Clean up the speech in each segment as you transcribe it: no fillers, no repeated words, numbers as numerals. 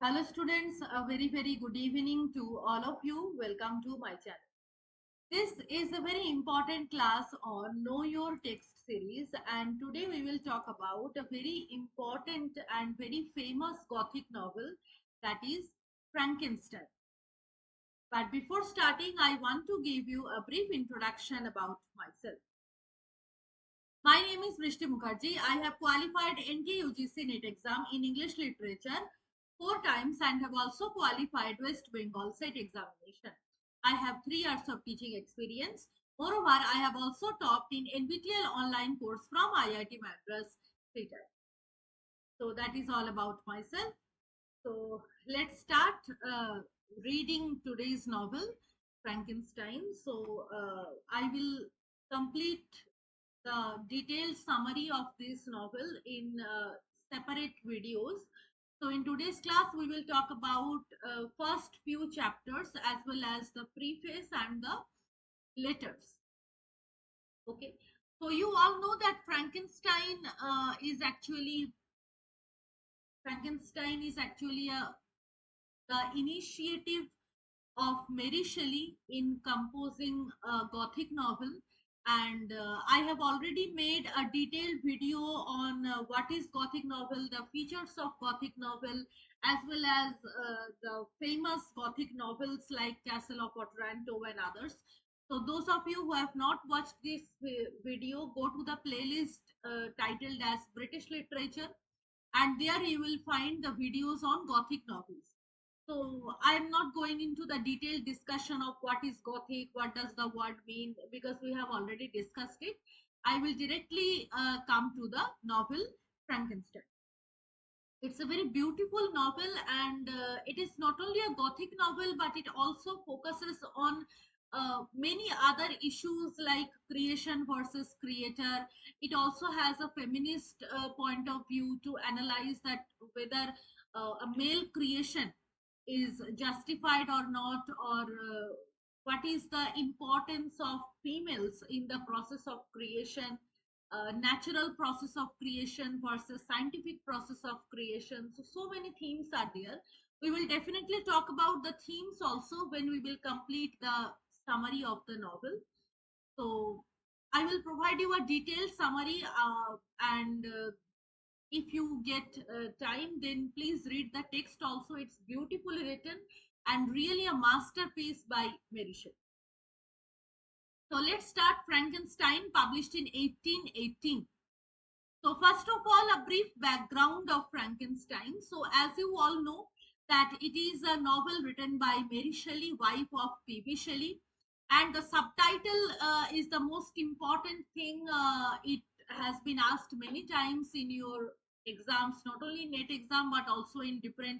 Hello students, a very good evening to all of you. Welcome to my channel. This is a very important class on Know Your Text series, and today we will talk about a very important and very famous Gothic novel, that is Frankenstein. But before starting, I want to give you a brief introduction about myself. My name is Brishti Mukherjee. I have qualified NK UGC NET exam in English literature 4 times and have also qualified West Bengal SET examination. I have 3 years of teaching experience. Moreover, I have also topped in NVTL online course from IIT Madras 3 times. So that is all about myself. So let's start reading today's novel, Frankenstein. So I will complete the detailed summary of this novel in separate videos. So in today's class, we will talk about first few chapters as well as the preface and the letters. Okay. So you all know that Frankenstein is actually the initiative of Mary Shelley in composing a Gothic novel. And I have already made a detailed video on what is Gothic novel, the features of Gothic novel, as well as the famous Gothic novels like Castle of Otranto and others. So those of you who have not watched this video, go to the playlist titled as British Literature, and there you will find the videos on Gothic novels. So I'm not going into the detailed discussion of what is Gothic, what does the word mean, because we have already discussed it. I will directly come to the novel Frankenstein. It's a very beautiful novel, and it is not only a Gothic novel, but it also focuses on many other issues like creation versus creator. It also has a feminist point of view to analyze that whether a male creation is justified or not, or what is the importance of females in the process of creation, natural process of creation versus scientific process of creation. So many themes are there. We will definitely talk about the themes also when we will complete the summary of the novel. So I will provide you a detailed summary, and if you get time, then please read the text also. It's beautifully written and really a masterpiece by Mary Shelley. So let's start. Frankenstein, published in 1818. So first of all, a brief background of Frankenstein. So as you all know, that it is a novel written by Mary Shelley, wife of P.B. Shelley, and the subtitle is the most important thing. It has been asked many times in your exams, not only NET exam but also in different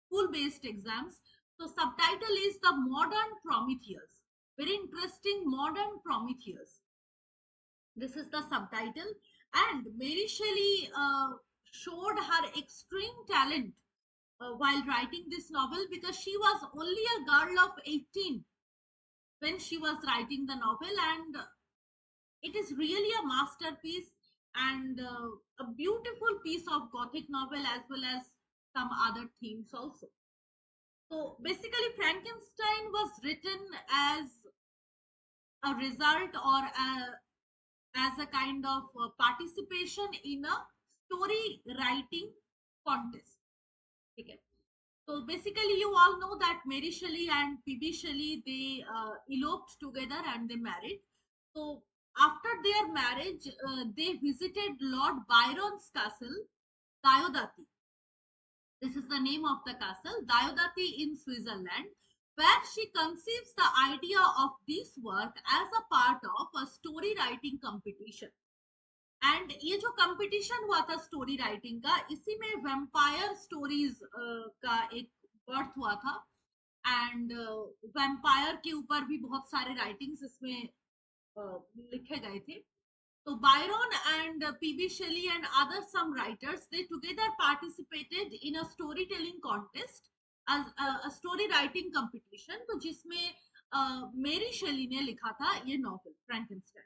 school-based exams. So subtitle is the Modern Prometheus. Very interesting, Modern Prometheus. This is the subtitle. And Mary Shelley showed her extreme talent while writing this novel, because she was only a girl of 18 when she was writing the novel, and it is really a masterpiece and a beautiful piece of Gothic novel as well as some other themes also. So basically, Frankenstein was written as a result, or as a kind of participation in a story writing contest. Okay. So basically, you all know that Mary Shelley and P.B. Shelley, they eloped together and they married. So after their marriage, they visited Lord Byron's castle, Diodati. This is the name of the castle, Diodati in Switzerland, where she conceives the idea of this work as a part of a story writing competition. And ये जो competition हुआ था story writing का, इसी में vampire stories का एक birth हुआ था, एंड वैम्पायर के ऊपर भी बहुत सारे राइटिंग्स इसमें लिखे गए थे. So Byron and P.B. Shelley and other some writers, they together participated in a storytelling contest as a story writing competition, तो जिसमें मेरी शेली ने लिखा था ये novel Frankenstein.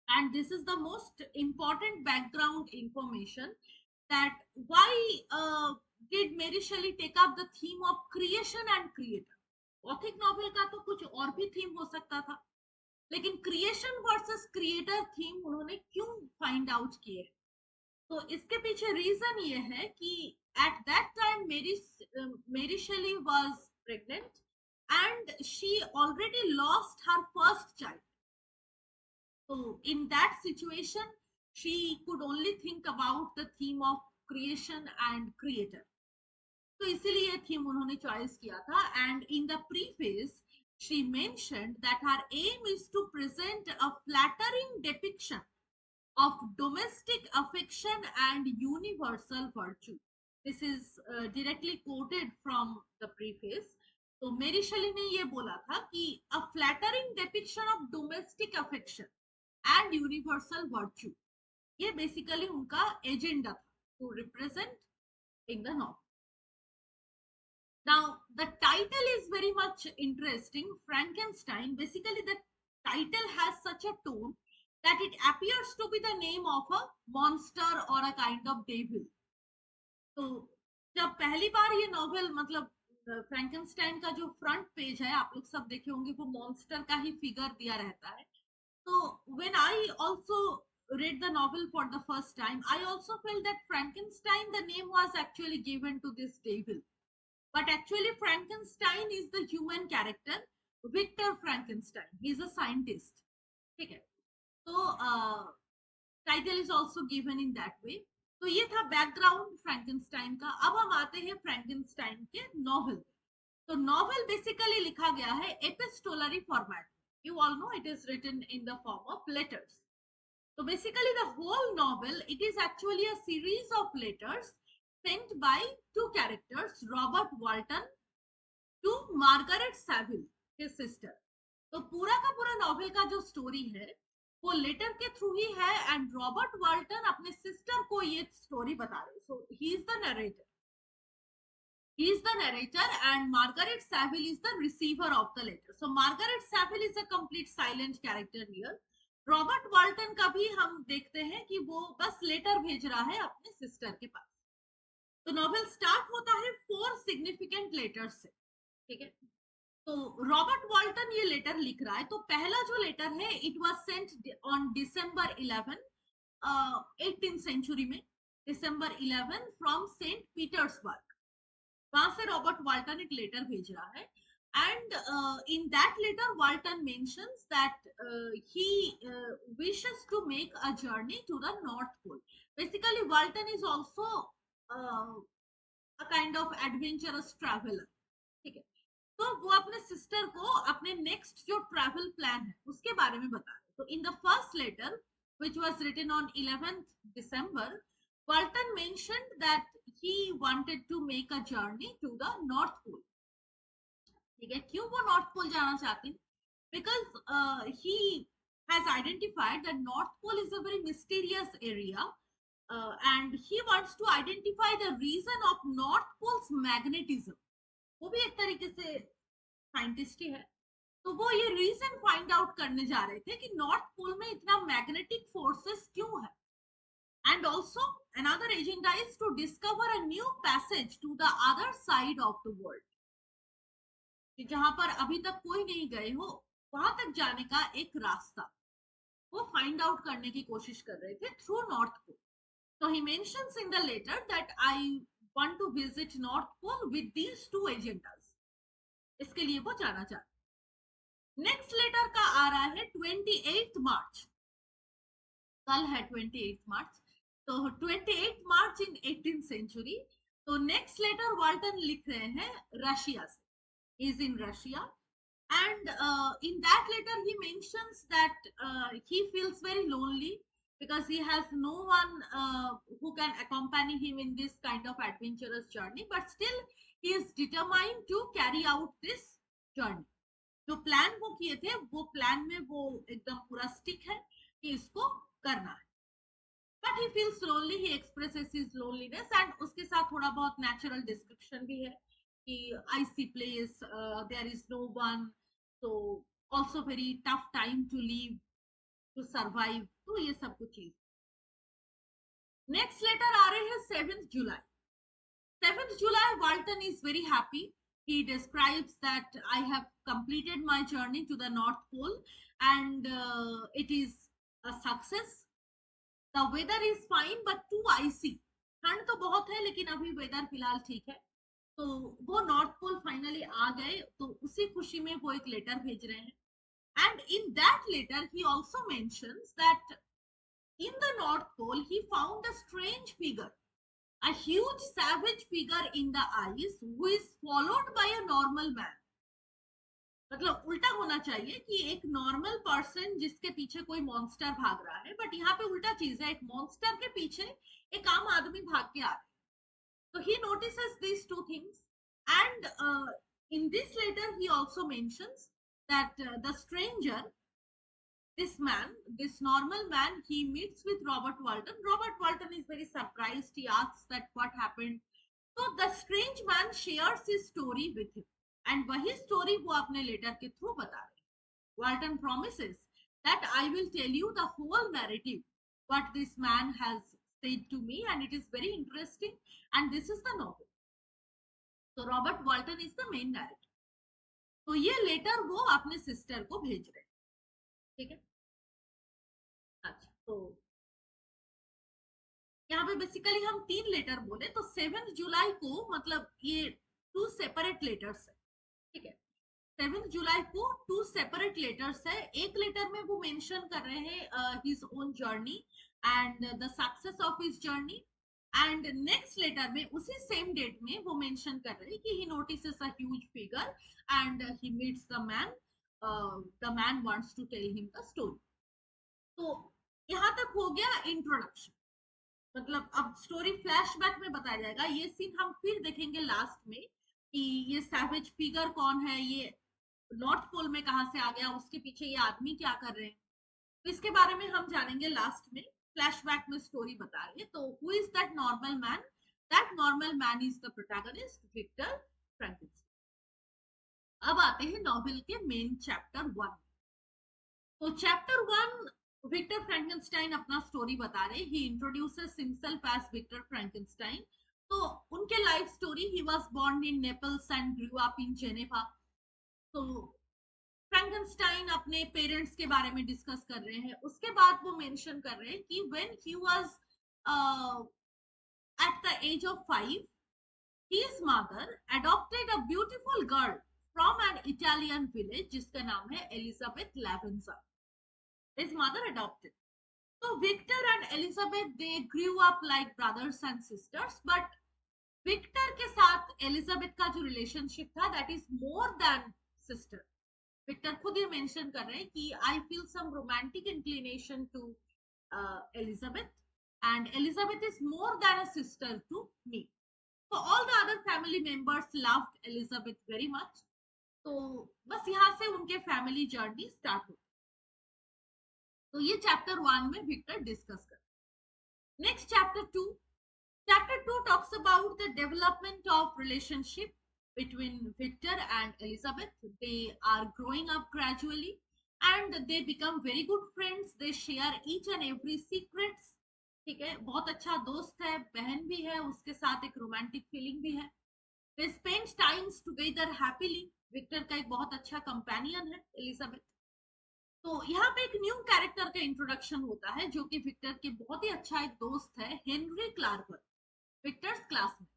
And this is the most important background information. that why did Mary Shelley take up the theme of creation and creator. Gothic novel का तो कुछ और भी थीम हो सकता था, लेकिन क्रिएशन वर्सेस क्रिएटर थीम उन्होंने क्यों फाइंड आउट किए। तो इसके पीछे रीजन ये है कि eight that time Mary Shelley was pregnant and she already lost her first child. So in that situation, she could only think about the theme of creation and creator. तो इसीलिए ये थीम उन्होंने choice किया था। And in the preface she mentioned that her aim is to present a flattering depiction of domestic affection and universal virtue. This is directly quoted from the preface. तो मेरी शली ने ये बोला था कि a flattering depiction of domestic affection and universal virtue, ये basically उनका agenda था to represent in the novel. Now the title is very much interesting, Frankenstein. Basically the title has such a tone that it appears to be the name of a monster or a kind of devil. तो जब पहली बार ये novel मतलब Frankenstein का जो front page है आप लोग सब देखे होंगे, वो मॉन्स्टर का ही फिगर दिया रहता है। So when I also read the novel for the first time, I also felt that Frankenstein, the name was actually given to this devil. But actually Frankenstein is the human character, Victor Frankenstein. He is a scientist. ठीक है, तो title is also given in that way. तो ये था background Frankenstein का। अब हम आते हैं फ्रैंकेनस्टाइन के नॉवल। तो नॉवल बेसिकली लिखा गया है epistolary format. You all know it is written in the form of letters. So basically the whole novel, it is actually a series of letters sent by two characters, Robert Walton to Margaret Saville, his sister. तो पूरा का पूरा novel का जो story है वो letter के through ही है एंड रॉबर्ट वाल्टन अपने सिस्टर को ये स्टोरी बता रहे। So he is the narrator, he is the narrator and Margaret Saville is the receiver of the letter. So Margaret Saville is a complete silent character here. Robert Walton का भी हम देखते हैं कि वो बस लेटर भेज रहा है अपने सिस्टर के पास। तो नॉवेल स्टार्ट होता है 4 सिग्निफिकेंट लेटर्स से। ठीक है, तो रॉबर्ट वाल्टन ये लेटर लिख रहा है। तो पहला जो लेटर है it was sent on December 11 18th century में, डिसम्बर 11 फ्रॉम सेंट पीटर्सबर्ग। वहां से रॉबर्ट वाल्टन एक लेटर भेज रहा है and in that letter Walton mentions that he wishes to make a journey to the north pole. Basically Walton is also a kind of adventurous traveler। ठीक है, तो वो अपने सिस्टर को अपने नेक्स्ट जो ट्रैवल प्लान है उसके बारे में बता रहे। तो in the first letter which was written on 11th December, Walton mentioned that he wanted to make a journey to the North Pole। ठीक है, क्यों वो नॉर्थ पोल जाना चाहते हैं? Because he has identified that North Pole is a very mysterious area and he wants to identify the reason of North Pole's magnetism। वो भी एक तरीके से साइंटिस्ट ही है। तो वो ये रीजन फाइंड आउट करने जा रहे थे कि नॉर्थ पोल में इतना मैग्नेटिक फोर्सेस क्यों है। And also another agenda is to discover a new passage to the other side of the world, जहां पर अभी तक कोई नहीं गए हो वहां तक जाने का एक रास्ता वो फाइंड आउट करने की कोशिश कर रहे थे through North Pole. So he mentions in the letter that I want to visit North Pole with these two agendas। इसके लिए वो जाना चाहते। नेक्स्ट लेटर का आ रहा है 28 मार्च, कल है 28 मार्च। तो 28 मार्च इन 18th सेंचुरी। तो नेक्स्ट लेटर वाल्टन लिख रहे हैं रशिया से, is in Russia and in that letter he mentions that he feels very lonely because he has no one who can accompany him in this kind of adventurous journey, but still he is determined to carry out this journey। जो plan वो किए थे वो plan में वो एकदम पूरा stick है कि इसको करना है। But he feels lonely, he expresses his loneliness and उसके साथ थोड़ा बहुत नेचुरल डिस्क्रिप्शन भी है कि icy place, there is no one, so also very tough time to live, to survive। तो ये सब कुछ चीज नेक्स्ट लेटर आ रहे हैं 7th July. 7th July, Walton is very happy. He describes that I have completed my journey to the North Pole, and it is a success. The weather is fine but too icy. ठंड तो बहुत है लेकिन अभी weather फिलहाल ठीक है. तो वो नॉर्थ पोल फाइनली आ गए, तो उसी खुशी में वो एक लेटर भेज रहे हैं. And in that letter he also mentions that in the North Pole he found a strange figure, a huge savage figure in the ice who is followed by a normal man. मतलब उल्टा होना चाहिए कि एक normal person जिसके पीछे कोई monster भाग रहा है, बट यहाँ पे उल्टा चीज है, एक मॉन्स्टर के पीछे एक आम आदमी भाग के आ रहा है. So he notices these two things, and in this letter he also mentions that the stranger, this man, this normal man, he meets with Robert Walton. Robert Walton is very surprised. He asks that what happened. So the strange man shares his story with him, and वही story वो अपने letter के through बता रहे हैं. Walton promises that I will tell you the whole narrative, what this man has said to me, and it is very interesting. And this is the novel. So Robert Walton is the main narrator. तो ये letter वो अपने sister को भेज रहे हैं. ठीक है. अच्छा, तो यहाँ पे बेसिकली हम 3 लेटर बोले, तो 7th July को मतलब ये 2 सेपरेट लेटर्स है. ठीक है. 7th July को 2 सेपरेट लेटर्स है. एक लेटर में वो मेंशन कर रहे हैं his own journey and the success of his journey, and next letter में उसी सेम डेट में वो मेंशन कर रहे हैं कि he notices a huge figure and he meets the man wants to tell him the story. तो यहाँ तक हो गया इंट्रोडक्शन. मतलब अब स्टोरी फ्लैशबैक में बताया जाएगा. ये सीन हम फिर देखेंगे लास्ट में कि ये सैवेज फिगर कौन है, ये नॉर्थ पोल में कहां से आ गया, उसके पीछे ये आदमी क्या कर रहे हैं, तो इसके बारे में हम जानेंगे लास्ट में. फ्लैशबैक में स्टोरी बता रही है. तो who is that normal man? That normal man is the protagonist Victor Frankenstein. अब आते हैं नॉवेल के मेन चैप्टर 1. तो चैप्टर 1, विक्टर फ्रैंकेनस्टाइन अपना स्टोरी बता रहे. He introduces himself as Victor Frankenstein. तो उनके life story, he was born in Naples and grew up in Geneva. तो फ्रैंकेनस्टाइन अपने पेरेंट्स के बारे में डिस्कस कर रहे हैं. उसके बाद वो मेंशन कर रहे हैं कि when he was at the age of 5, his mother adopted a beautiful girl from an Italian village जिसका नाम है Elizabeth लावेंजा. His mother adopted. So Victor and Elizabeth, they grew up like brothers and sisters, but Victor के साथ Elizabeth का जो relationship था, that is more than sister. Victor खुद ये मेंशन कर रहे हैं कि I feel some romantic inclination to Elizabeth, and Elizabeth is more than a sister to me. So all the other family members loved Elizabeth very much. तो बस यहाँ से उनके फैमिली जर्नी स्टार्ट हुई. तो ये चैप्टर 1 में विक्टर डिस्कस कर. Next chapter 2. Chapter 2 talks about the development of relationship between Victor and Elizabeth. They are growing up gradually and they become very good friends. They share each and every secrets. ठीक है, बहुत अच्छा दोस्त है, बहन भी है, उसके साथ एक रोमांटिक फीलिंग भी है. They spend times together happily. Victor का एक बहुत अच्छा कंपेनियन है एलिजाबेथ. तो यहाँ पे एक न्यू कैरेक्टर का इंट्रोडक्शन होता है जो कि विक्टर के बहुत ही अच्छा एक दोस्त है, Henry क्लार्वर, Victor's classmate.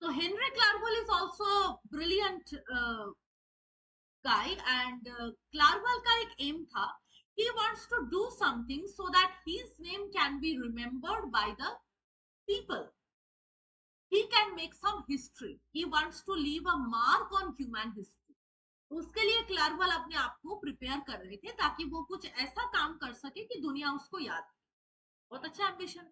So Henry Clarwell is also a brilliant guy, and Clarwell का एक aim था, he wants to do something so that his name can be remembered by the people. He can make some history. He wants to leave a mark on human history. उसके लिए क्लार्वल अपने आप को prepare कर रहे थे ताकि वो कुछ ऐसा काम कर सके कि दुनिया उसको याद. बहुत अच्छा ambition.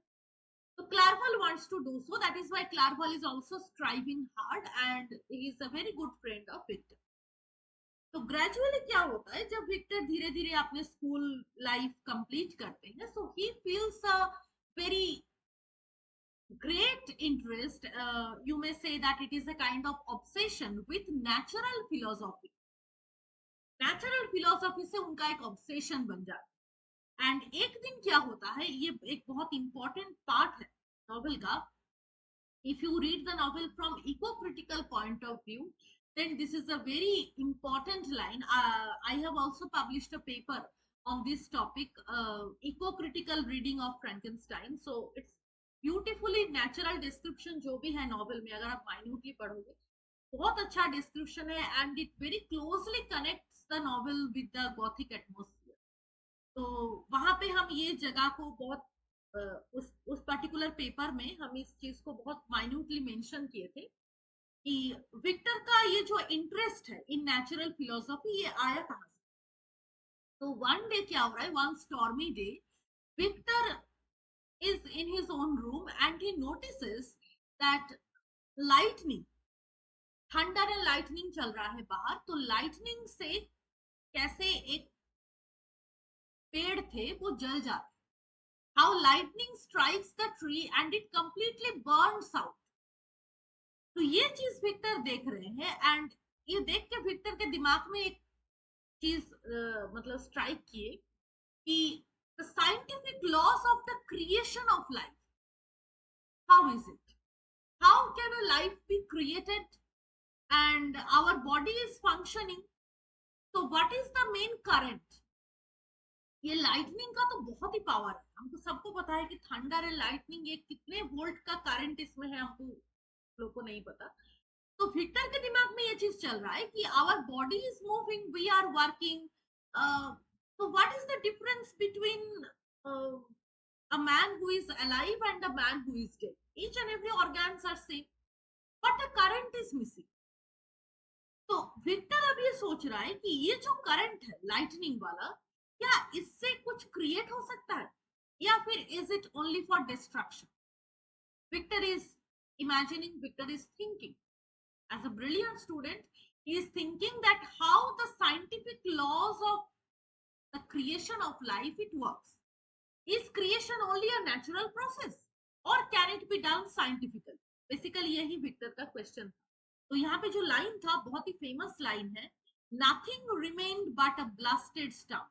So Clarwell wants to do so. That is why Clarwell is also striving hard, and he is a very good friend of Victor. तो ग्रेजुअली क्या होता है जब विक्टर धीरे धीरे अपने स्कूल लाइफ कंप्लीट करते हैं, so he feels a very great interest. You may say that it is a kind of obsession with natural philosophy. Natural philosophy से उनका एक ऑब्सेशन बन जाता है. एंड एक दिन क्या होता है, ये एक बहुत इंपॉर्टेंट पार्ट है नॉवेल का. If you read the novel from eco-critical point of view, then this is a very important line. I have also published a paper on this topic, eco-critical reading of Frankenstein. So it's beautifully natural description जो भी है novel में, अगर आप minutely पढ़ोगे बहुत अच्छा description है, and it very closely connects the novel with the gothic atmosphere. तो वहां पे हम ये जगह को बहुत उस पर्टिकुलर पेपर में हम इस चीज को बहुत माइन्यूटली मेंशन किए थे कि विक्टर का ये जो इंटरेस्ट है इन नेचुरल फिलोसॉफी ये आया कहाँ से. तो वन डे क्या हो रहा है, one stormy day, Victor is in his own room and he notices that lightning, thunder and lightning चल रहा है बाहर. तो लाइटनिंग से कैसे एक पेड़ थे वो जल जाते, how lightning strikes the tree and it completely burns out. तो ये चीज विक्टर देख रहे हैं एंड ये देख के विक्टर के दिमाग में एक चीज मतलब स्ट्राइक किए कि the scientific laws of the creation of life, how is it, how can a life be created and our body is functioning, so what is the main current. ये लाइटनिंग का तो बहुत ही पावर है, हमको सबको पता है कि थंडर एंड लाइटनिंग ये कितने वोल्ट का करंट इसमें है, हमको लोग को नहीं पता. तो विक्टर के दिमाग में ये चीज चल रहा है कि our body is moving, we are working, तो what is the difference between a man who is alive and a man who is dead, each and every organs are same but a current is missing. तो Victor अब ये सोच रहा है कि ये जो करंट है लाइटनिंग वाला, क्या इससे कुछ क्रिएट हो सकता है या फिर is it only for destruction. Victor is imagining, Victor is thinking as a brilliant student, he is thinking that how the scientific laws of the creation of life it works. Is creation only a natural process or can it be done scientifically? Basically यही Victor का question था. तो यहाँ पे जो line था बहुत ही famous line है, nothing remained but a blasted stump.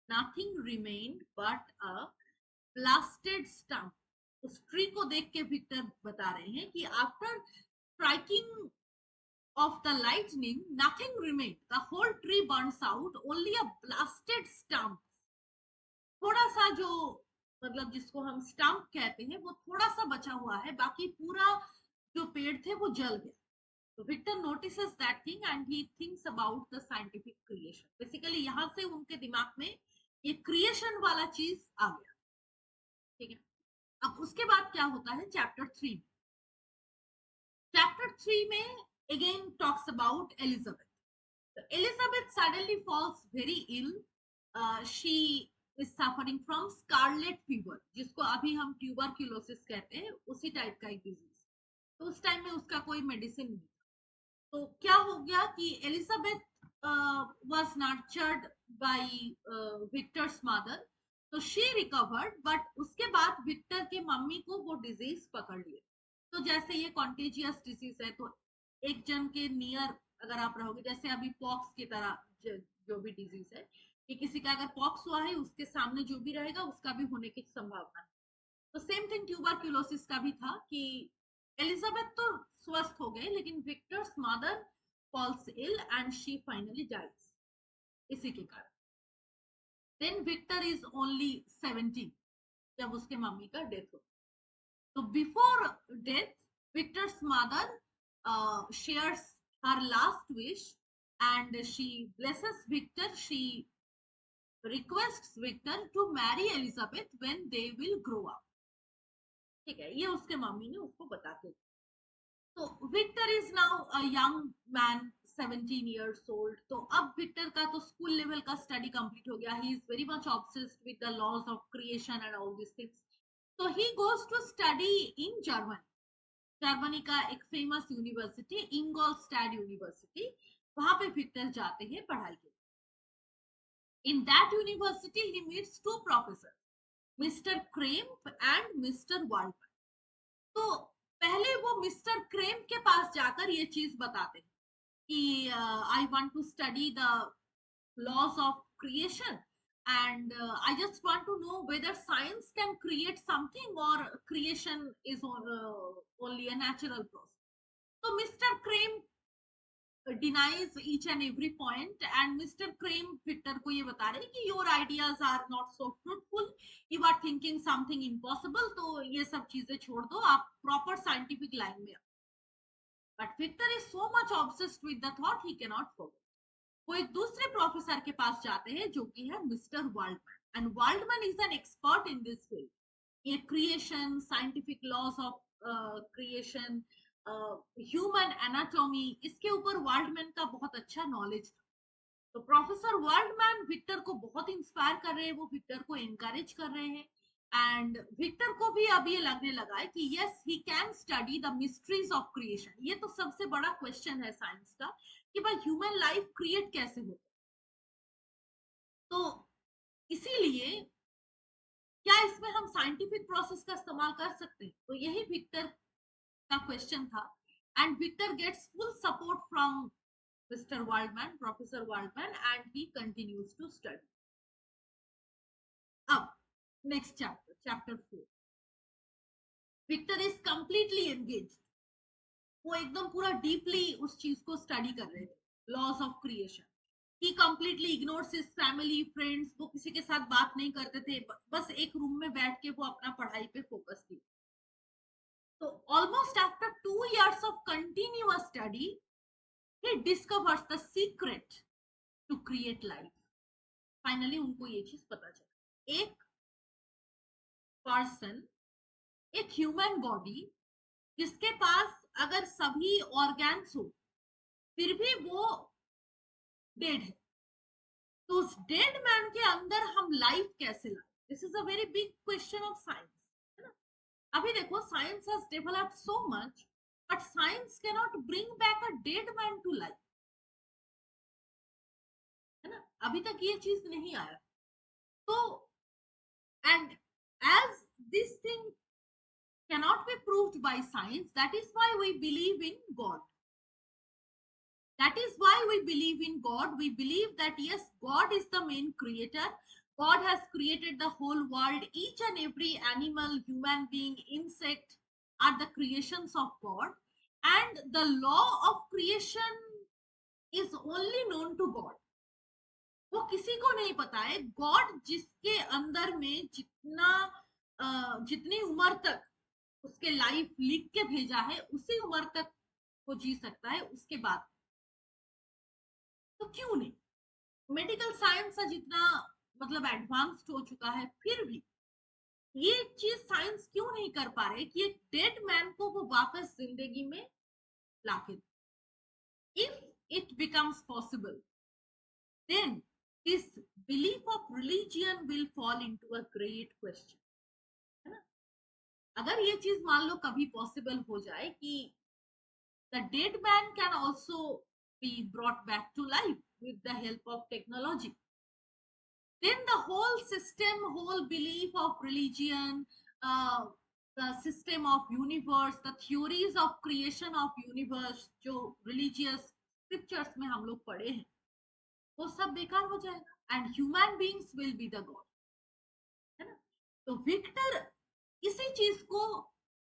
Nothing remained but a blasted stump. उस ट्री को देख के विक्टर बता रहे हैं कि after striking of the lightning, nothing remained. The whole tree burns out, only a blasted stump. थोड़ा सा जो मतलब जिसको हम स्टम्प कहते हैं वो थोड़ा सा बचा हुआ है, बाकी पूरा जो पेड़ थे वो जल गया. तो Victor notices that thing and he thinks about the scientific creation. Basically यहाँ से उनके दिमाग में ये क्रिएशन वाला चीज आ गया. ठीक है, अब उसके बाद क्या होता है चैप्टर 3. चैप्टर 3 में again talks about Elizabeth. So Elizabeth suddenly falls very ill. She is suffering from scarlet fever, जिसको अभी हम ट्यूबरक्यूलोसिस कहते हैं, उसी टाइप का एक डिजीज. तो उस टाइम में उसका कोई मेडिसिन नहीं था. तो क्या हो गया कि Elizabeth was nurtured by Victus mother, तो शी रिकवर्ड, बट उसके बाद विक्टर के मम्मी को वो डिजीज पकड़ लिया. तो जैसे ये कॉन्टेजियस डिजीज है, तो एक जन के नियर अगर आप रहोगे, जैसे अभी पॉक्स की तरह जो भी डिजीज है कि किसी का अगर पॉक्स हुआ है उसके सामने जो भी रहेगा उसका भी होने की संभावना है. तो सेम थिंग ट्यूबरक्यूलोसिस का भी था कि एलिजाबेथ तो स्वस्थ हो गए लेकिन Victor's mother falls ill and she finally dies इसी के कारण. देन विक्टर इज ओनली 17 जब उसके मम्मी का डेथ हो. तो before death Victus mother shares her last wish and she blesses Victor. She requests Victor to marry Elizabeth when they will grow up. ठीक है, ये उसके मम्मी ने उसको बताते. तो Victor is now a young man, 17 years old. तो अब विक्टर का तो स्कूल लेवल का स्टडी कंप्लीट हो गया. He is very much obsessed with the laws of creation and all this things. तो he goes to study in Germany. Germany का एक फेमस यूनिवर्सिटी इंगोलस्टैड यूनिवर्सिटी, वहां पे विक्टर जाते हैं पढ़ाई के लिए. In that university he meets two professor, mister Krempe and mister Walter. तो पहले वो मिस्टर क्रेम्प के पास जाकर ये चीज बताते हैं कि I want to study the laws of creation and I just want to know whether science can create something or creation is only a natural process. So Mr. Crane denies each and every point, and Mr. Crane Victor को ये बता रहे हैं कि your ideas are not so fruitful, you are thinking something impossible, तो ये सब चीजें छोड़ दो, आप proper scientific line में. But Victor is so much obsessed with the thought he cannot forget. वो एक दूसरे प्रोफेसर के पास जाते हैं जो कि है mister Waldman, and Waldman is an expert in this field. ये creation, scientific laws of creation, human anatomy, इसके ऊपर वर्ल्डमैन का बहुत अच्छा नॉलेज था. तो प्रोफेसर वर्ल्डमैन विक्टर को बहुत इंस्पायर कर रहे हैं, वो विक्टर को एनकरेज कर रहे हैं, एंड विक्टर को भी अब ये लगने लगा है कि yes he can study the mysteries of creation. ये तो सबसे बड़ा क्वेश्चन है साइंस का कि भाई ह्यूमन लाइफ क्रिएट कैसे होता है. तो इसीलिए क्या इसमें हम साइंटिफिक प्रोसेस का इस्तेमाल कर सकते हैं, तो यही विक्टर का क्वेश्चन था. And Victor gets full support from mister Waldman, professor Waldman, and he continues to study. अब next chapter, chapter 4. Victor is completely engaged. वो एकदम पूरा डीपली उस चीज को स्टडी कर रहे थे, laws of creation. He completely ignores his family friends. वो किसी के साथ बात नहीं करते थे, बस एक रूम में बैठ के वो अपना पढ़ाई पे फोकस थी. तो almost after 2 years of continuous study he discovers the secret to create life. Finally उनको ये चीज पता चला, एक पर्सन, एक ह्यूमन बॉडी जिसके पास अगर सभी ऑर्गन्स हो फिर भी वो डेड है, तो उस डेड मैन के अंदर हम लाइफ कैसे लाए. This is a very big question of science, है ना. अभी देखो science has developed so much, but science cannot bring back a dead man to life, है ना. अभी तक ये चीज नहीं आया. तो and as this thing cannot be proved by science, that is why we believe in God. That is why we believe in God. We believe that yes, God is the main creator. God has created the whole world. Each and every animal, human being, insect are the creations of God. And the law of creation is only known to God. वो किसी को नहीं पता है. God जिसके अंदर में जितनी उम्र तक उसके लाइफ लिख के भेजा है उसी उम्र तक वो जी सकता है, उसके बाद तो क्यों नहीं. मेडिकल साइंस जितना मतलब एडवांस्ड हो चुका है, फिर भी ये चीज साइंस क्यों नहीं कर पा रहे कि एक डेड मैन को वो वापस जिंदगी में लाके. If it becomes possible then this belief of religion will fall into a great question, है ना. अगर ये चीज मान लो कभी पॉसिबल हो जाए कि the dead man can also be brought back to life with the help of technology, then the whole system, whole belief of religion, uh, the system of universe, the theories of creation of universe जो religious scriptures में हम लोग पढ़े हैं, वो सब बेकार हो जाएगा, and human beings will be the God, है ना. तो विक्टर इसी चीज को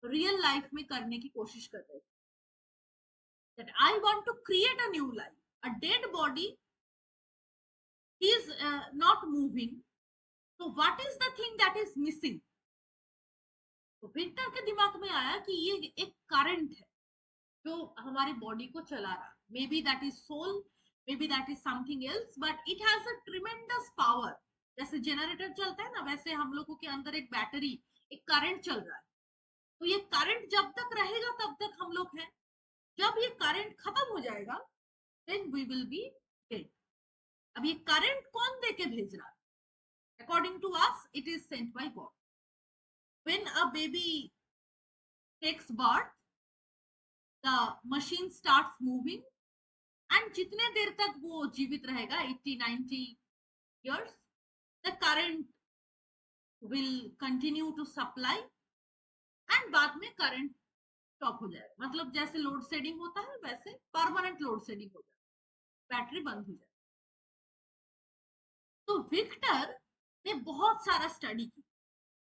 रियल लाइफ में करने की कोशिश कर रहे थे. That I want to create a new life. A dead body is not moving, so what is the thing that is missing. तो विक्टर के दिमाग में आया कि ये एक करंट है जो हमारे बॉडी को चला रहा है. Maybe that is soul, maybe that is something else, but it has a tremendous power. जैसे जनरेटर चलता है ना, वैसे हम लोगों के अंदर एक बैटरी, एक करंट चल रहा है. तो ये करंट जब तक रहेगा तब तक हम लोग हैं. जब ये करंट खत्म हो जाएगा then we will be dead. अब ये करंट कौन दे के भेज रहा है? According to us it is sent by God. When a baby takes birth the machine starts moving, and जितने देर तक वो जीवित रहेगा 80-90 years, the current will continue to supply, and बाद में करंट स्टॉप हो जाएगा. मतलब जैसे लोड शेडिंग होता है वैसे परमानेंट लोड शेडिंग हो जाएगा, बैटरी बंद हो जाएगा. तो विक्टर ने बहुत सारा स्टडी की।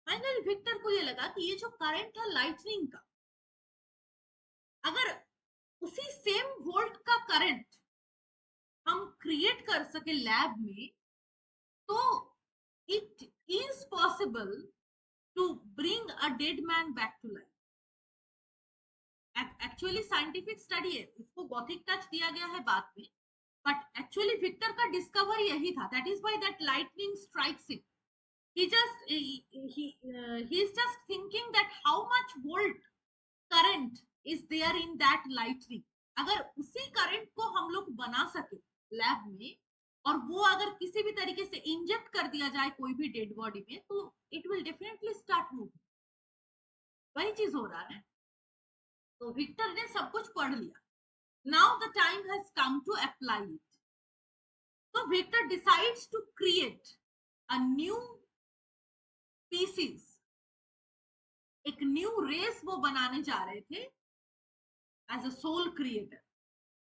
फाइनली विक्टर को ये लगा कि ये जो करंट था लाइटनिंग का, अगर उसी सेम वोल्ट का करंट हम क्रिएट कर सके लैब में, तो it is possible to bring a dead man back to life. Actually scientific study है, इसको गॉथिक टच दिया गया है बाद में, बट एक्चुअली विक्टर का डिस्कवर यही था। That is why that lightning strikes him. He is just thinking that how much volt current is there in that lightning। अगर उसी करंट को हम लोग बना सके लैब में, और वो अगर किसी भी तरीके से इंजेक्ट कर दिया जाए कोई भी डेड बॉडी में, तो it will definitely start moving. वही चीज हो रहा है। तो विक्टर ने सब कुछ पढ़ लिया। Now the time has come to apply it. तो Victor decides to create a new species, एक न्यू रेस वो बनाने जा रहे थे as a sole creator,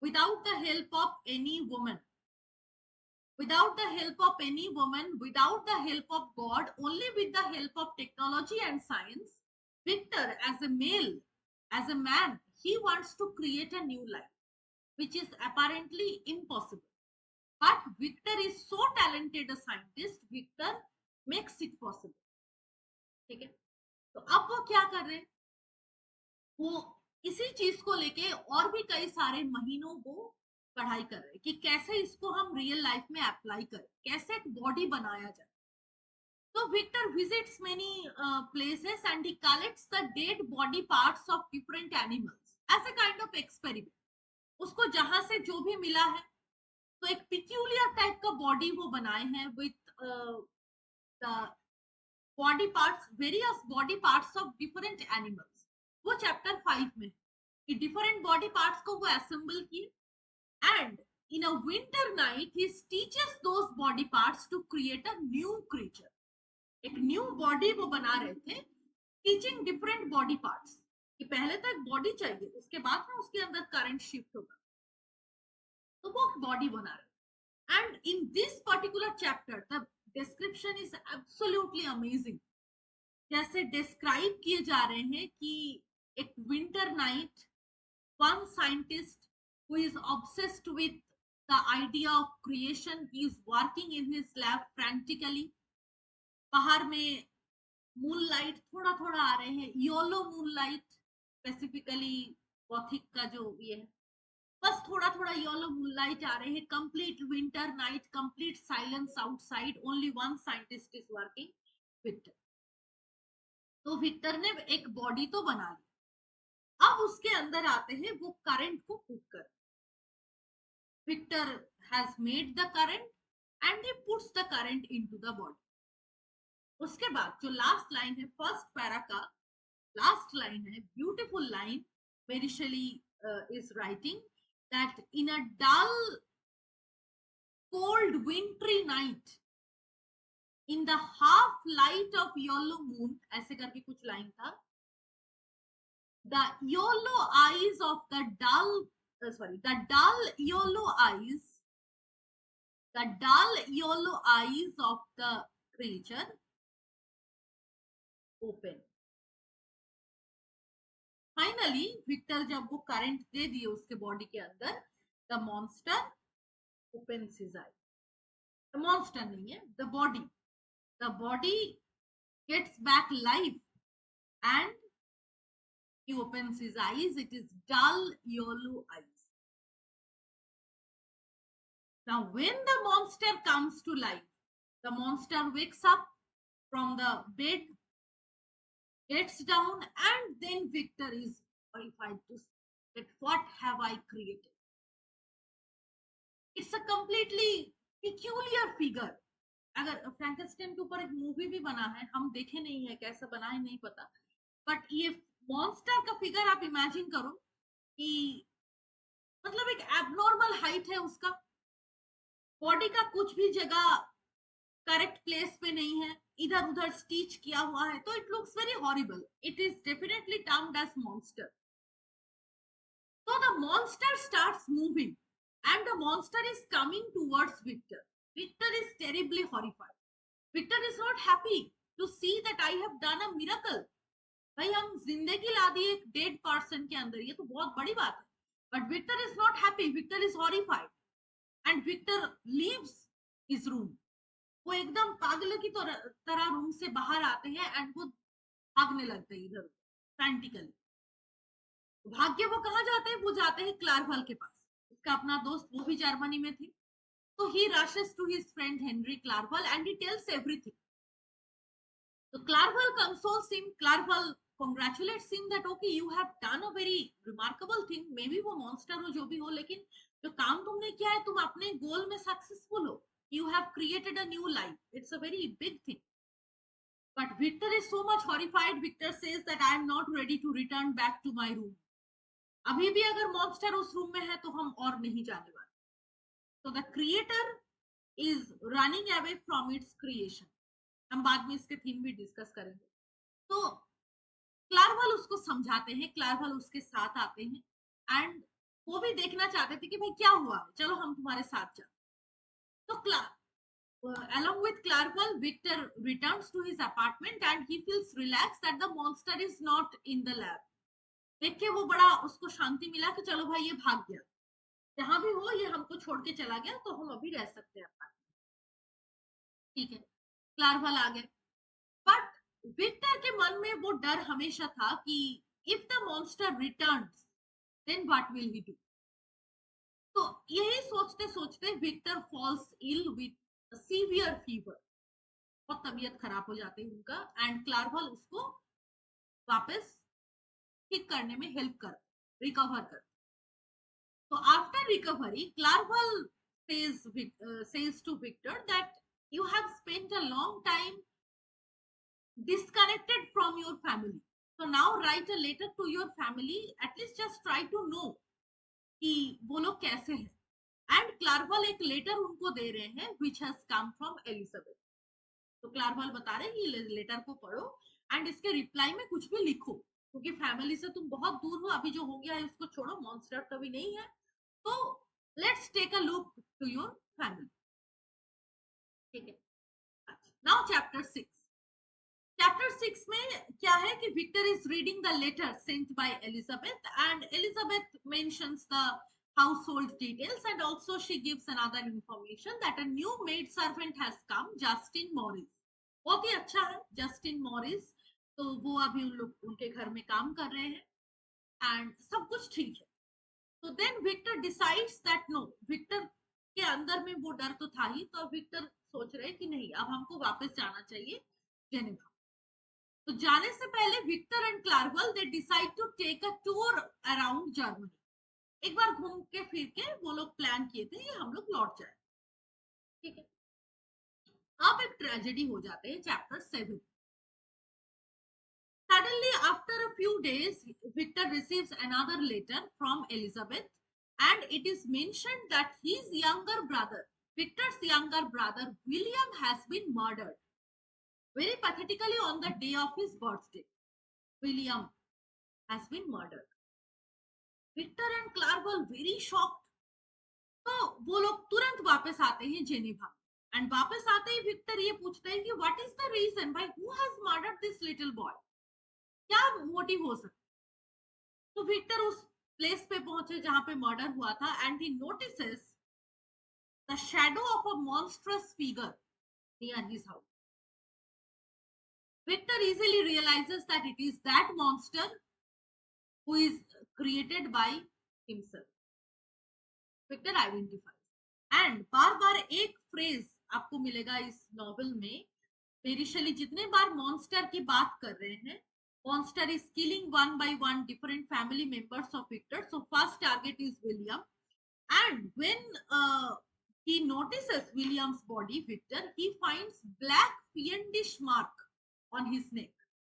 without the help of any woman, without the help of any woman, without the help of God, only with the help of technology and science. Victor, as a male, as a man, he wants to create a new life, which is apparently impossible. But Victor is so talented a scientist, Victor makes it possible. ठीक है, तो अब वो क्या कर रहे हैं, वो इसी चीज को लेके और भी कई सारे महीनों वो पढ़ाई कर रहे हैं कि कैसे इसको हम रियल लाइफ में अप्लाई करें, कैसे एक बॉडी बनाया जाए। तो Victor visits many places and he collects the dead body parts of different animals as a kind of experiment. उसको जहां से जो भी मिला है, तो एक पिक्यूलियर टाइप का बॉडी वो बनाए हैं with the body parts, various body parts of different animals. वो चैप्टर 5 में कि डिफरेंट बॉडी पार्ट्स को वो असेंबल किए, and in a winter night he teaches those body parts to create a new creature। एक न्यू बॉडी वो बना रहे थे, टीचिंग डिफरेंट बॉडी पार्ट्स, कि पहले तो एक बॉडी चाहिए, उसके बाद में उसके अंदर करंट शिफ्ट होगा, तो वो बॉडी बना रहे। And in this particular chapter the description is absolutely amazing. जैसे डिस्क्राइब किए जा रहे हैं कि एक winter night, one scientist who is obsessed with the idea of creation, he is working in his lab frantically। बाहर में मून लाइट थोड़ा थोड़ा आ रहे हैं, yellow moon light, specifically Gothic का जो ये है, बस थोड़ा थोड़ा येलो मून लाइट आ रहे हैं। Complete winter night, complete silence outside, only one scientist is working, Victor. तो विक्टर ने एक बॉडी तो बना ली, अब उसके अंदर आते हैं वो करंट को पुट कर। Victor has made the current and he puts the current into the body। उसके बाद जो लास्ट लाइन है फर्स्ट पैरा का, लास्ट लाइन है, ब्यूटीफुल लाइन, मेरी शैली is writing that in a dull cold wintry night in the half light of yellow moon, ऐसे करके कुछ लाइन था, the yellow eyes of the the dull yellow eyes, the dull yellow eyes of the creature open। Finally Victor जब वो current दे दिए उसके body के अंदर, the monster opens his eye. The monster नहीं है, the body gets back life and he opens his eyes, it is dull yellow eyes। Now when the monster comes to life, the monster wakes up from the bed, gets down, and then Victor is horrified to see that what have I created। It's a completely peculiar figure। अगर Frankenstein के ऊपर एक movie भी बना है, हम देखे नहीं है, कैसा बना है नहीं पता, बट ये मॉन्स्टर का फिगर आप इमेजिन करो कि मतलब एक एबनॉर्मल हाइट है उसका, बॉडी का कुछ भी जगह करेक्ट प्लेस पे नहीं है, इधर उधर स्टिच किया हुआ है, तो it looks very horrible. It is definitely termed as monster. So the monster starts moving and the monster is coming towards Victor। Victor is terribly horrified Victor is not happy to see that I have done a miracle. भाई हम जिंदगी ला दी एक dead person के अंदर, ये तो बहुत बड़ी बात है। But Victor is not happy, Victor is horrified and Victor leaves his room. वो एकदम पागल की तरह रूम से बाहर आते हैं एंड वो भागने लगते हैं इधर फ्रैंटिकली। भाग्य वो कहाँ जाते हैं, वो जाते हैं क्लार्वल के पास। उसका अपना दोस्त, वो भी जर्मनी में थे। तो ही rushes to his friend Henry Clarval and he tells everything. So Clarval consoles him. Clarval congratulates him that okay, you have done a very remarkable thing. Maybe वो monster हो जो भी हो, लेकिन जो काम तुमने किया है, तुम अपने गोल में सक्सेसफुल हो. You have created a new life. It's a very big thing. But Victor is so much horrified. Victor says that I am not ready to return back to my room. अभी भी अगर monster उस room में है तो हम और नहीं जाने वाले. So the creator is running away from its creation. हम बाद में इसके थीम भी डिस्कस करेंगे। तो क्लार्वल उसको समझाते हैं, क्लार्वल उसके साथ आते हैं एंड वो भी देखना चाहते थे कि भाई क्या हुआ, चलो हम तुम्हारे साथ चल। तो along with Clarval, Victor returns to his apartment and he feels relaxed that the monster is not in the lab. देख के वो बड़ा उसको शांति मिला कि चलो भाई ये भाग गया, जहां भी हो ये हमको छोड़ के चला गया, तो हम अभी रह सकते हैं अपना। ठीक है, क्लार्वल आ गए। बट विक्टर के मन में वो डर हमेशा था कि if the monster returns then what will he do. तो यही सोचते सोचते Victor falls ill with severe fever. बहुत तबीयत खराब हो जाती है उनका एंड क्लार्वल उसको वापस ठीक करने में हेल्प कर, रिकवर कर। तो after recovery Clerval says to Victor that you have spent a long time disconnected from your family. So now write a letter to your family. At least just try to know कि वो लोग कैसे हैं। And क्लार्वल एक letter उनको दे रहे हैं which has come from Elizabeth. तो क्लार्वल बता रहे हैं कि लेटर को पढ़ो एंड इसके रिप्लाई में कुछ भी लिखो, क्योंकि फैमिली से तुम बहुत दूर हो, अभी जो हो गया है उसको छोड़ो, मॉन्स्टर कभी नहीं है। तो let's take a look to your family. ठीक है, नाउ चैप्टर 6। चैप्टर 6 में क्या है कि Victor is reading the letter sent by Elizabeth and Elizabeth mentions the household details and also she gives another information that a new maid servant has come, Justin Morris। बहुत ही अच्छा है Justin Morris. तो वो अभी उन लोग उनके घर में काम कर रहे हैं एंड सब कुछ ठीक है। तो then Victor decides that no, Victor के अंदर में वो डर तो था ही, तो विक्टर सोच रहे हैं कि नहीं, अब हमको वापस जाना चाहिए जेनेवा। तो जाने से पहले Victor and Clerval they decide to take a tour around Germany. एक बार घूम के फिर के वो लोग प्लान किए थे हम लोग लौट जाए। ठीक है, अब एक ट्रेजेडी हो जाते हैं chapter 7। Suddenly, after a few days, Victor receives another letter from Elizabeth, and it is mentioned that his younger brother, Victor's younger brother, William, has been murdered very pathetically on the day of his birthday. William has been murdered. Victor and Clarval very shocked. तो वो लोग तुरंत वापस आते हैं Geneva and वापस आते ही Victor ये पूछते हैं कि व्हाट इज द रीजन, भाई who has murdered this little boy, क्या मोटिव हो सकता। तो विक्टर उस प्लेस पे पहुंचे जहां पे मर्डर हुआ था and he notices the shadow of a monstrous figure near his house. Victor easily realizes that it is that monster who is created by himself. Victor identifies and बार बार एक phrase आपको मिलेगा इस नॉवेल में। मेरी शैली जितने बार मॉन्स्टर की बात कर रहे हैं, monster is killing one by one different family members of Victor. So first target is William and when he notices William's body, Victor, he finds black fiendish mark on his neck।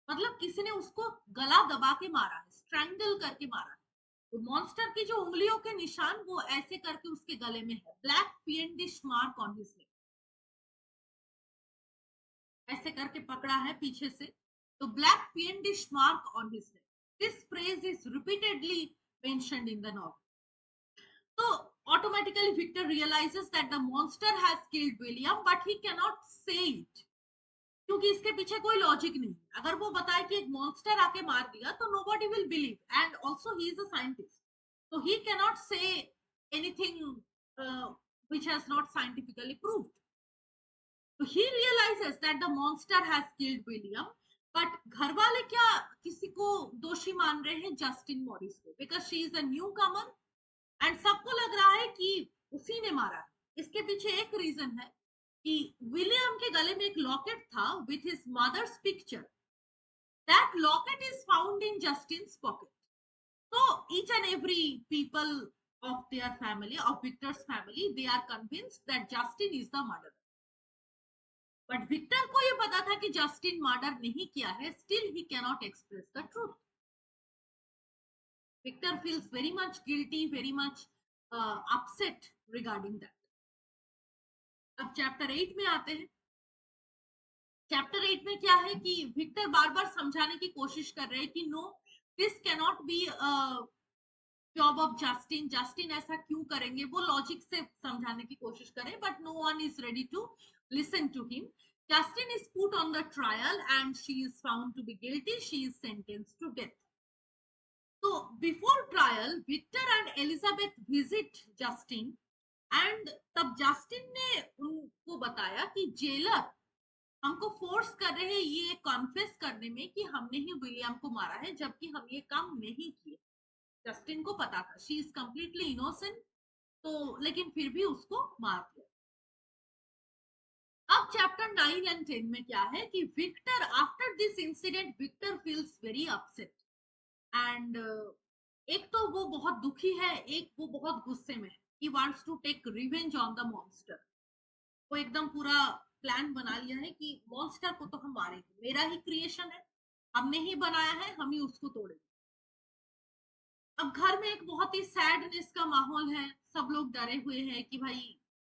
मतलब किसी ने उसको गला दबा के मारा है, strangle करके मारा है। तो मॉन्स्टर की जो उंगलियों के निशान वो ऐसे करके उसके गले में है, black fiendish mark on his neck। ऐसे करके पकड़ा है पीछे से, तो black fiendish mark on his neck। This phrase is repeatedly mentioned in the novel। So automatically Victor realizes that the monster has killed William, but he cannot say it। क्योंकि इसके पीछे कोई लॉजिक नहीं। अगर वो बताए कि एक मॉन्स्टर आके मार दिया तो nobody will believe, and also he is a scientist, so he cannot say anything which has not scientifically proved. So he realizes that the monster has killed William, but घर वाले क्या किसी को दोषी मान रहे हैं? जस्टिन मॉरिस को, because she is a newcomer and सबको लग रहा है कि उसी ने मारा है। इसके पीछे एक रीजन है कि विलियम के गले में एक लॉकेट था with his mother's picture. That locket is found in Justin's pocket. So each and every people of their family, of Victor's family, they are convinced that Justin is the murderer. But Victor को ये पता था कि Justin murder नहीं किया है, still he cannot express the truth. Victor feels very much guilty, very much upset regarding that. अब chapter 8 में आते हैं। चैप्टर 8 में क्या है कि विक्टर बार बार समझाने की कोशिश कर रहे हैं कि no, this cannot be job of Justin, Justin ऐसा क्यों करेंगे, वो लॉजिक से समझाने की कोशिश करें, but no one is ready to listen to him. Justine is put on the trial and she is found to be guilty, she is sentenced to death. तो before trial Victor and Elizabeth visit Justine, एंड तब Justine ने उनको बताया कि jailer हमको force कर रहे हैं ये कॉन्फेस करने में कि हमने ही विलियम को मारा है, जबकि हम ये काम नहीं किए। जस्टिन को पता था शी इज कंप्लीटली इनोसेंट, तो लेकिन फिर भी उसको मार दिया। अब चैप्टर 9 एंड 10 में क्या है कि Victor, after this incident Victor feels very upset, and एक तो वो बहुत दुखी है, एक वो बहुत गुस्से में है। He wants to take revenge on the monster. वो एकदम पूरा प्लान बना लिया है कि मॉन्स्टर को तो हम मारेंगे, मेरा ही क्रिएशन है, हमने ही बनाया है, हम ही उसको तोड़ेंगे। अब घर में एक बहुत ही सैडनेस का माहौल है, सब लोग डरे हुए हैं कि भाई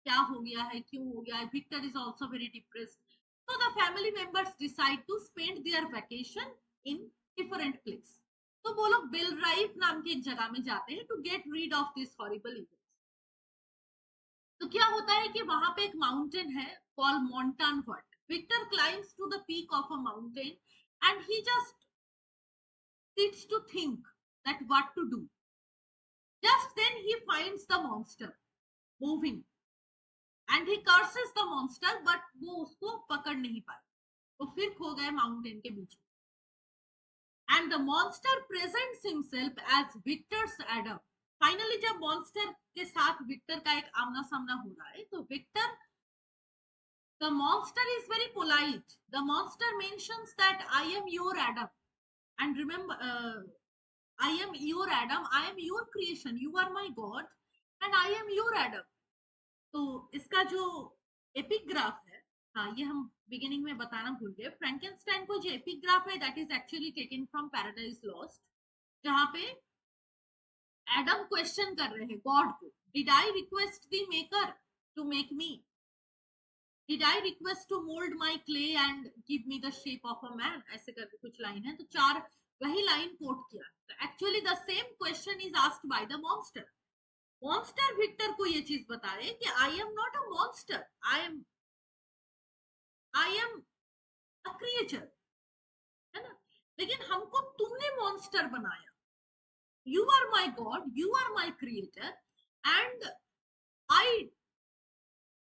क्या हो गया है, क्यों हो गया है। Victor is also very depressed, so the family members decide to spend their vacation in different place. तो वो लोग बेलराइफ नाम की एक जगह में जाते हैं to get rid of this horrible event. तो क्या होता है कि वहां पे एक माउंटेन है called Montanvert. Victor climbs to the peak of a mountain and he just sits to think that what to do. Just then he finds the monster moving and he curses the monster, but वो उसको पकड़ नहीं पाए, तो फिर खो गए mountain के बीच में। And the monster presents himself as Victor's Adam. Finally जब मॉन्स्टर के साथ विक्टर का एक आमना सामना हो रहा है, तो Victor, the monster is very polite. The monster mentions that I am your Adam, and remember, I am your Adam, I am your creation, you are my God, and I am your Adam. तो इसका जो epigraph है, हाँ ये हम beginning में बताना भूल गए, फ्रैंकेनस्टाइन को जो एपिग्राफ है that is actually taken from Paradise Lost, जहां पे एडम क्वेश्चन कर रहे हैं गॉड को, did I request the maker to make me, did I request to mould my clay and give me the shape of a man, ऐसे करके कुछ line है। तो चार वही लाइन कोट किया। तो actually the same question is asked by the monster. Monster Victor को ये चीज बता रहे कि I am not a monster, I am a creature, है ना, लेकिन हमको तुमने मॉन्स्टर बनाया। You are my God, you are my creator, and I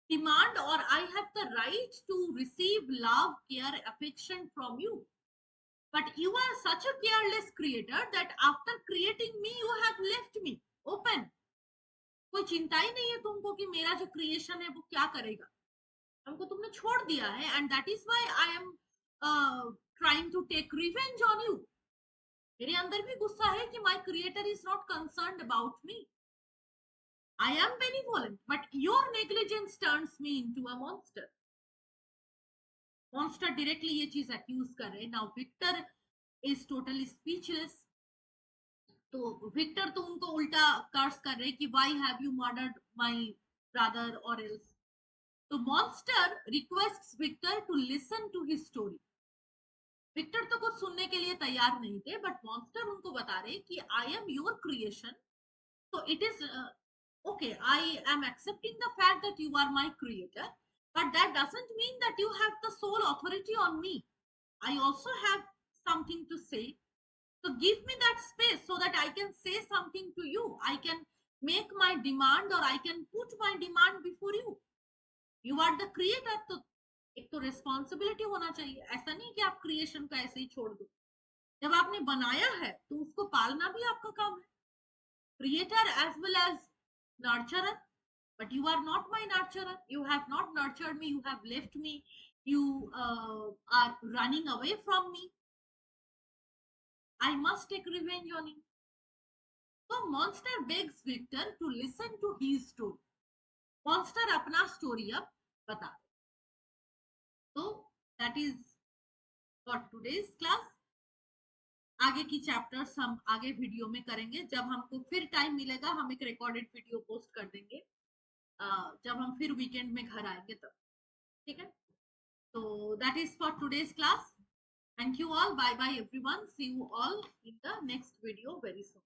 demand और I have the right to receive love, care, affection from you, but you are such a careless creator that after creating me you have left me open. कोई चिंता ही नहीं है तुमको कि मेरा जो creation है वो क्या करेगा, हमको तुमने छोड़ दिया है, and that is why I am trying to take revenge on you. मेरे अंदर भी गुस्सा है कि my creator is not concerned about me, I am benevolent, but your negligence turns me into a monster. Monster directly ये चीज accuse कर रहे हैं। Now Victor is totally speechless. तो विक्टर तो उनको उल्टा कर्स कर रहे हैं कि why have you murdered my brother और एल्स। तो monster requests Victor to listen to his story. Victor तो कुछ सुनने के लिए तैयार नहीं थे, बट मॉन्स्टर उनको बता रहे कि आई एम योर क्रिएशन, तो it is okay, I am accepting the fact that you are my creator, But that doesn't mean that you have the sole authority on me. I also have something to say. So give me that space so that I can say something to you. I can make my demand, or I can put my demand before you. You are the creator, तो एक तो responsibility होना चाहिए. ऐसा नहीं कि आप creation को ऐसे ही छोड़ दो. जब आपने बनाया है तो उसको पालना भी आपका काम है. Creator as well as nurturer, but you are not my nurturer. You have not nurtured me. You have left me. You are running away from me. I must take revenge on you. So monster begs Victor to listen to his story. Monster अपना story अब बता. So that is for today's class. आगे की chapters हम आगे video में करेंगे. जब हमको फिर टाइम मिलेगा हम एक रिकॉर्डेड वीडियो पोस्ट कर देंगे, जब हम फिर वीकेंड में घर आएंगे तब. ठीक है. So that is for today's class. Thank you all. Bye bye everyone. See you all in the next video very soon.